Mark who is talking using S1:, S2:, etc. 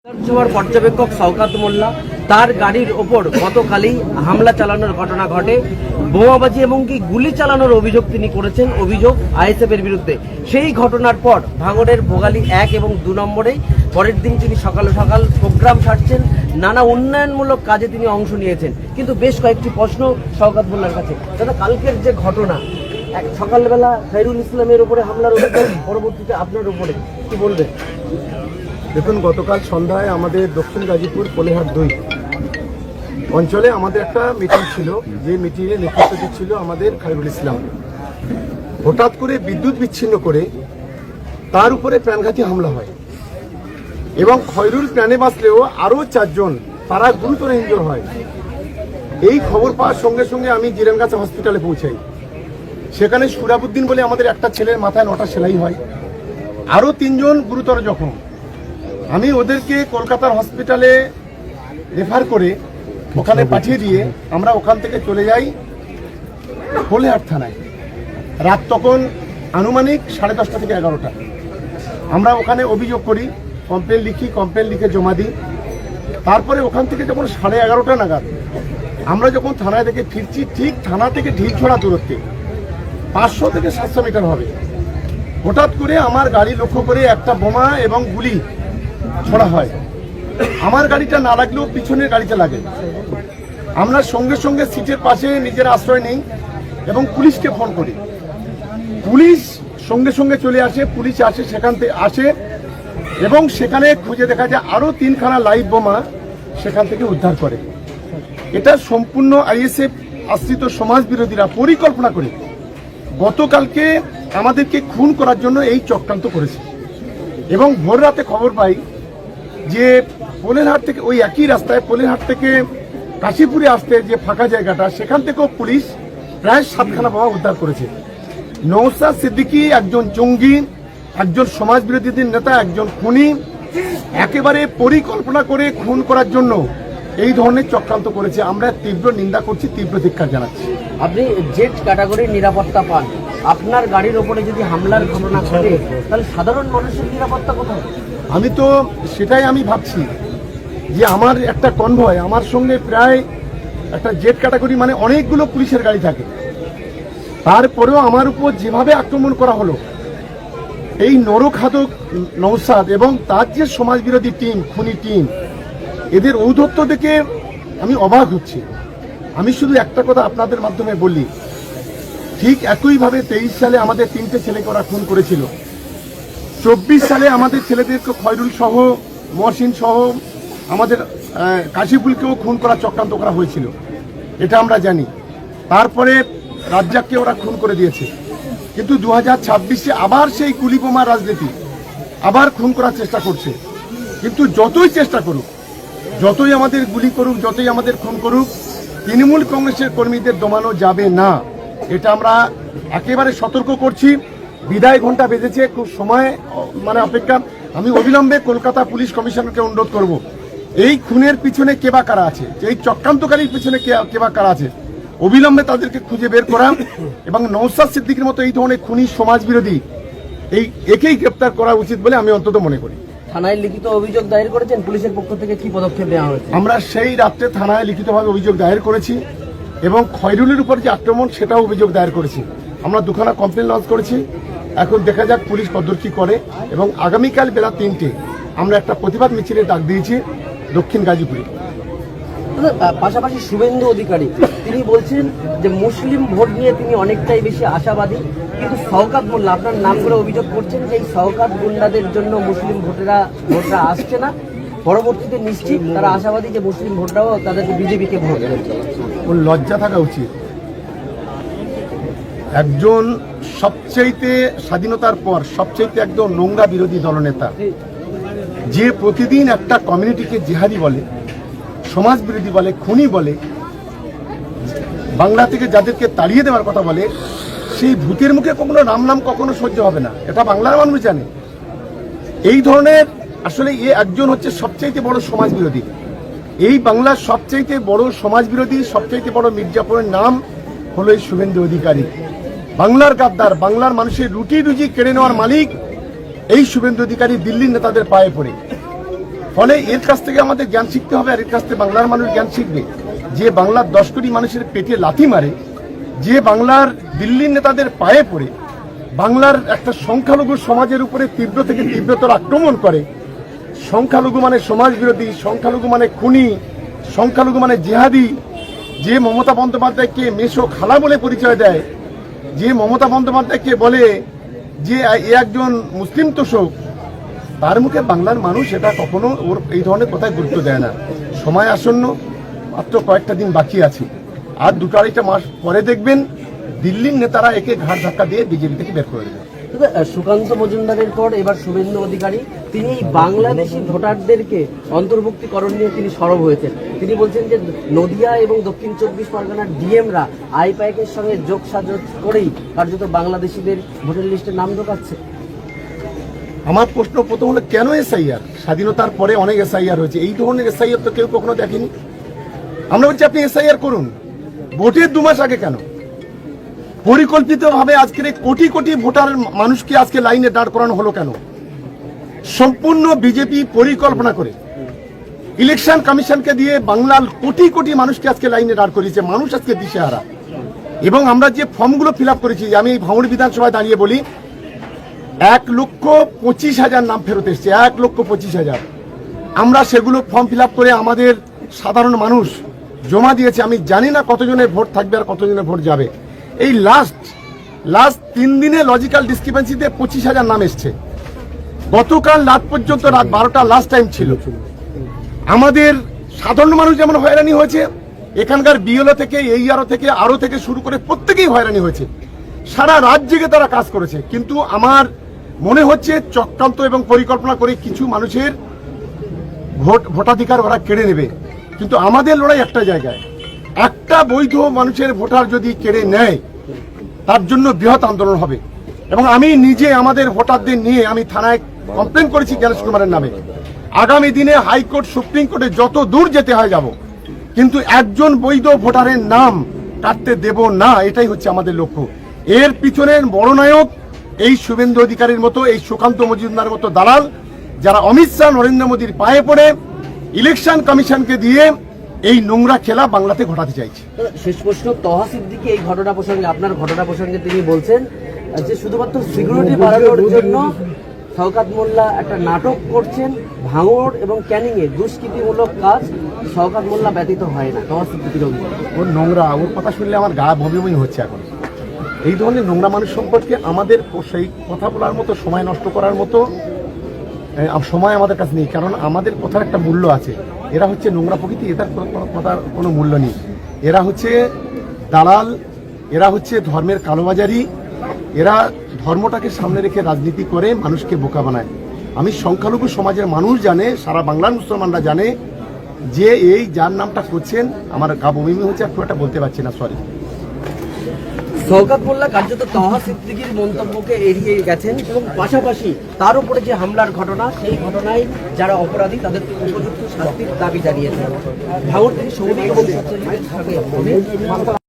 S1: বিধানসভার পর্যবেক্ষক শওকত মোল্লা তার গাড়ির ওপর গতকালই হামলা চালানোর ঘটনা ঘটে। বোমাবাজি এবং কি গুলি চালানোর অভিযোগ তিনি করেছেন, অভিযোগ আইএসএফ এর বিরুদ্ধে। সেই ঘটনার পর ভাঙড়ের ভোগালী 1 এবং 2 নম্বরে পরের দিন তিনি সকাল সকাল প্রোগ্রাম সারছেন, নানা উন্নয়নমূলক কাজে তিনি অংশ নিয়েছেন। কিন্তু বেশ কয়েকটি প্রশ্ন শওকত মোল্লার কাছে। দাদা, কালকের যে ঘটনা, সকালবেলা খায়রুল ইসলামের উপরে হামলার অভিযোগ, পরবর্তীতে আপনার উপরে, কি বলবেন?
S2: দেখুন, গতকাল সন্ধ্যায় আমাদের দক্ষিণ গাজীপুর পলেহাট 2 অঞ্চলে আমাদের একটা মিটিং ছিল, যে মিটিংয়ে নেতৃত্ব দিচ্ছিল আমাদের খায়রুল ইসলাম। হঠাৎ করে বিদ্যুৎ বিচ্ছিন্ন করে তার উপরে প্রাণঘাতী হামলা হয় এবং খয়রুল প্রাণে বাঁচলেও আরও 4 জন তারা গুরুতর ইনজোর হয়। এই খবর পাওয়ার সঙ্গে সঙ্গে আমি জিরানগাছা হসপিটালে পৌঁছাই। সেখানে সুরাবুদ্দিন বলে আমাদের একটা ছেলের মাথায় 9টা সেলাই হয়, আরও 3 জন গুরুতর জখম। আমি ওদেরকে কলকাতার হসপিটালে রেফার করে ওখানে পাঠিয়ে দিয়ে আমরা ওখান থেকে চলে যাই পলেহাট থানায়। রাত তখন আনুমানিক 10:30 থেকে 11টা। আমরা ওখানে অভিযোগ করি, কমপ্লেন লিখি, কমপ্লেন লিখে জমা দিই। তারপরে ওখান থেকে যখন 11:30 নাগাদ আমরা যখন থানায় থেকে ফিরছি, ঠিক থানা থেকে ঢিলছড়া দূরত্বে 500 থেকে 700 মিটার হবে, হঠাৎ করে আমার গাড়ি লক্ষ্য করে একটা বোমা এবং গুলি ছড়া হয়। আমার গাড়িটা না লাগলেও পিছনের গাড়িতে লাগে। আমরা সঙ্গে সঙ্গে সিটের পাশে নিজের আশ্রয় নেই এবং পুলিশকে ফোন করি। পুলিশ সঙ্গে সঙ্গে চলে আসে, পুলিশ আসে, সেখান থেকে আসে এবং সেখানে খুঁজে দেখা যায় আরও 3খানা লাইভ বোমা সেখান থেকে উদ্ধার করে। এটা সম্পূর্ণ আইএসএফ আশ্রিত সমাজ বিরোধীরা পরিকল্পনা করে গতকালকে আমাদেরকে খুন করার জন্য এই চক্রান্ত করেছে। এবং ভোর রাতে খবর পাই যে পলেরহাট থেকে, ওই একই রাস্তায় পলেরহাট থেকে কাশীপুরে আসতে যে ফাঁকা জায়গাটা, সেখান থেকেও পুলিশ প্রায় 7খানা বোমা উদ্ধার করেছে। নওশাদ সিদ্দিকী একজন জঙ্গি, একজন সমাজ বিরোধীদের নেতা, একজন খুনি, একেবারে পরিকল্পনা করে খুন করার জন্য এই ধরনের চক্রান্ত করেছে। আমরা তীব্র নিন্দা করছি, তীব্র ধিক্কার জানাচ্ছি।
S1: আপনি জেড ক্যাটাগরির নিরাপত্তা পান, আপনার গাড়ির ওপরে যদি হামলার ঘটনা ঘটে তাহলে সাধারণ মানুষের নিরাপত্তা কোথায়?
S2: আমি তো সেটাই আমি ভাবছি যে আমার একটা কনভয়, আমার সঙ্গে প্রায় একটা জেড ক্যাটাগরি মানে অনেকগুলো পুলিশের গাড়ি থাকে, তারপরেও আমার উপর যেভাবে আক্রমণ করা হলো, এই নরখাদক নওশাদ এবং তার যে সমাজ বিরোধী টিম, খুনি টিম, এদের ঔদ্ধত্য দেখে আমি অবাক হচ্ছি। আমি শুধু একটা কথা আপনাদের মাধ্যমে বলি, ঠিক একইভাবে 23 সালে আমাদের 3টে ছেলেকে ওরা খুন করেছিল। 24 সালে আমাদের ছেলেদেরকে খয়রুল সহ, মহসিন সহ, আমাদের কাশিফুলকেও খুন করার চক্রান্ত করা হয়েছিল, এটা আমরা জানি। তারপরে রাজ্জাককে ওরা খুন করে দিয়েছে। কিন্তু 2026-এ আবার সেই গুলি বোমার রাজনীতি, আবার খুন করার চেষ্টা করছে। কিন্তু যতই চেষ্টা করুক, যতই আমাদের গুলি করুক, যতই আমাদের খুন করুক, তৃণমূল কংগ্রেসের কর্মীদের দমানো যাবে না, এটা আমরা একেবারে সতর্ক করছি। বিদায় ঘন্টা বেজেছে, খুব সময় অপেক্ষা। আমি অবিলম্বে কলকাতা পুলিশ কমিশনারকে অনুরোধ করব, এই খুনের পিছনে কে বা কারা আছে, এই চক্রান্তকারীর পিছনে কে বা কারা আছে, অবিলম্বে তাদেরকে খুঁজে বের করা এবং নওশাদ সিদ্দিকীর মতো এই ধরনের খুনি সমাজ বিরোধী একেই গ্রেপ্তার করা উচিত বলে আমি অন্তত মনে করি।
S1: থানায় লিখিত অভিযোগ দায়ের করেছেন, পুলিশের পক্ষ থেকে কি পদক্ষেপ নেওয়া হয়েছে?
S2: আমরা সেই রাত্রে থানায় লিখিতভাবে অভিযোগ দায়ের করেছি এবং খয়রুলের উপর যে আক্রমণ, সেটাও অভিযোগ দায়ের করেছি। আমরা 2খানা কমপ্লেন লঞ্চ করেছি। এখন দেখা যাক পুলিশ কতদূর কি করে। এবং আগামীকাল বেলা 3টে আমরা একটা প্রতিবাদ মিছিলের ডাক দিয়েছি দক্ষিণ গাজীপুরে।
S1: পাশাপাশি শুভেন্দু অধিকারী তিনি বলছেন যে মুসলিম ভোট নিয়ে তিনি অনেকটাই বেশি আশাবাদী, কিন্তু শওকত মোল্লা আপনার নাম করে অভিযোগ করছেন যে এই শওকত গুন্ডাদের জন্য মুসলিম ভোটরা আসছে না। পরবর্তীতে নিশ্চিত তারা আশাবাদী যে মুসলিম ভোটরাও তাদেরকে বিজেপিকে ভোট দেবে।
S2: ওর লজ্জা থাকা উচিত। একজন সবচেয়ে স্বাধীনতার পর সবচেয়ে একদম নোংরা বিরোধী দলনেতা, যে প্রতিদিন একটা কমিউনিটিকে জিহাদি বলে, সমাজ বিরোধী বলে, খুনি বলে, বাংলা থেকে যাদেরকে তাড়িয়ে দেওয়ার কথা বলে, সেই ভূতের মুখে কখনো নাম কখনো সহ্য হবে না, এটা বাংলার মানুষ জানে। এই ধরনের আসলে একজন হচ্ছে সবচাইতে বড় সমাজ বিরোধী। এই বাংলার সবচাইতে বড় সমাজ বিরোধী, সবচাইতে বড় মির্জাপুরের নাম হলো এই শুভেন্দু অধিকারী। বাংলার গাদ্দার, বাংলার মানুষের রুটি রুজি কেড়ে নেওয়ার মালিক এই শুভেন্দু অধিকারী দিল্লির নেতাদের পায়ে পড়ে। ফলে এর কাছ থেকে আমাদের জ্ঞান শিখতে হবে, আর এর কাছ থেকে বাংলার মানুষ জ্ঞান শিখবে যে বাংলার 10 কোটি মানুষের পেটে লাথি মারে, যে বাংলার দিল্লির নেতাদের পায়ে পড়ে বাংলার একটা সংখ্যালঘু সমাজের উপরে তীব্র থেকে তীব্রতর আক্রমণ করে। সংখ্যালঘু মানে সমাজ বিরোধী, সংখ্যালঘু মানে খুনি, সংখ্যালঘু মানে জিহাদি, যে মমতা বন্দ্যোপাধ্যায়কে মেসো খালা বলে পরিচয় দেয়, যে মমতা বন্দ্যোপাধ্যায়কে বলে যে এ একজন মুসলিম তোষক, তার মুখে বাংলার মানুষ এটা কখনো ওর এই ধরনের কথায় গুরুত্ব দেয় না। সময় আসন্ন, মাত্র কয়েকটা দিন বাকি আছে, আর 2-2.5 মাস পরে দেখবেন দিল্লির নেতারা একে ঘাট ধাক্কা দিয়ে বিজেপি থেকে বের করে দেবে।
S1: তবে সুকান্ত মজুমদারের পর এবার শুভেন্দু অধিকারী তিনি বাংলাদেশি ভোটারদেরকে অন্তর্ভুক্তিকরণ নিয়ে তিনি সরব হয়েছেন। তিনি বলছেন যে নদিয়া এবং দক্ষিণ 24 পরগনার ডিএমরা আইপ্যাকের সঙ্গে যোগ সাজস করেই কার্যত বাংলাদেশিদের ভোটার লিস্টে নাম ঢোকাচ্ছে।
S2: আমার প্রশ্ন প্রথম হলো, কেন এসআইআর? স্বাধীনতার পরে অনেক এসআইআর হয়েছে, এই ধরনের এসআইআর তো কেউ কখনো দেখেনি। আমরা বলছি আপনি এসআইআর করুন, ভোটের 2 মাস আগে কেন? পরিকল্পিতভাবে আজকের এই কোটি কোটি ভোটার মানুষকে আজকে লাইনে দাঁড় করানো হলো কেন? সম্পূর্ণ বিজেপি পরিকল্পনা করে ইলেকশন কমিশনকে দিয়ে বাংলার কোটি কোটি মানুষকে আজকে লাইনে দাঁড় করিয়েছে। মানুষ আজকে দিশেহারা। এবং আমরা যে ফর্মগুলো ফিল আপ করেছি, আমি এই ভাঙড় বিধানসভায় দাঁড়িয়ে বলি 1,25,000 নাম ফেরত এসছে, 1,25,000। আমরা সেগুলো ফর্ম ফিল আপ করে আমাদের সাধারণ মানুষ জমা দিয়েছে। আমি জানি না কতজনের ভোট থাকবে আর কতজনের ভোট যাবে। এই লাস্ট 3 দিনে লজিক্যাল ডিসক্রিপেন্সিতে 25,000 নাম এসছে। গতকাল রাত পর্যন্ত, রাত 12টা লাস্ট টাইম ছিল। আমাদের সাধারণ মানুষ যেমন হয়রানি হয়েছে, এখানকার বিএলও থেকে এইআরও থেকে আরও থেকে শুরু করে প্রত্যেকেই হয়রানি হয়েছে। সারা রাত জেগে তারা কাজ করেছে। কিন্তু আমার মনে হচ্ছে চক্রান্ত এবং পরিকল্পনা করে কিছু মানুষের ভোটাধিকার ওরা কেড়ে নেবে। কিন্তু আমাদের লড়াই একটা জায়গায়, একটা বৈধ মানুষের ভোটার যদি কেড়ে নেয় তার জন্য বৃহৎ আন্দোলন হবে। এবং আমি নিজে আমাদের ভোটারদের নিয়ে আমি থানায় কমপ্লেন করেছি জ্ঞানেশ কুমারের নামে। আগামী দিনে হাইকোর্ট, সুপ্রিম কোর্টে যত দূর যেতে হয় যাব, কিন্তু একজন বৈধ ভোটারের নাম কাটতে দেব না, এটাই হচ্ছে আমাদের লক্ষ্য। এর পিছনের বড় নায়ক এই শুভেন্দু অধিকারীর মতো, এই সুকান্ত মজুমদারের মতো দালাল, যারা অমিত শাহ নরেন্দ্র মোদীর পায়ে পড়ে ইলেকশন কমিশনকে দিয়ে এই নোংরা খেলা বাংলাতে ঘটাতে চাইছে।
S1: শেষ প্রশ্ন, তহা সিদ্দিকী এই ঘটনা প্রসঙ্গে, আপনার ঘটনা প্রসঙ্গে তিনি বলছেন যে শুধুমাত্র সিকিউরিটি বাড়ানোর জন্য শওকত মোল্লা একটা নাটক করছেন। ভাঙড় এবং ক্যানিংয়ে দুষ্কৃতিমূলক কাজ শওকত মোল্লা ব্যতীত হয় না। তহা সিদ্দিকীর অভিযোগ,
S2: ওর নোংরা, ওর কথা শুনলে আমার গা বমি বমি হচ্ছে। এখন এই ধরনের নোংরা মানুষ সম্পর্কে আমাদের সেই কথা বলার মতো, সময় নষ্ট করার মতো সময় আমাদের কাছে নেই। কারণ আমাদের কথার একটা মূল্য আছে। এরা হচ্ছে নোংরা প্রকৃতি, এটার কথার কোনো মূল্য নেই। এরা হচ্ছে দালাল, এরা হচ্ছে ধর্মের কালোবাজারি, এরা ধর্মটাকে সামনে রেখে রাজনীতি করে মানুষকে বোকা বানায়। আমি সংখ্যালঘু সমাজের মানুষ জানে, সারা বাংলার মুসলমানরা জানে যে এই যার নামটা করছেন, আমার গা বমি হচ্ছে, খুব একটা বলতে পারছি না, সরি।
S1: শওকত মোল্লা কার্যত তহা সিদ্দিকীর মন্তব্যকে এড়িয়ে গেছেন এবং পাশাপাশি তার উপরে যে হামলার ঘটনা, সেই ঘটনায় যারা অপরাধী তাদের উপযুক্ত শাস্তির দাবি জানিয়েছেন। ভাঙড় থেকে সৌমিক এবং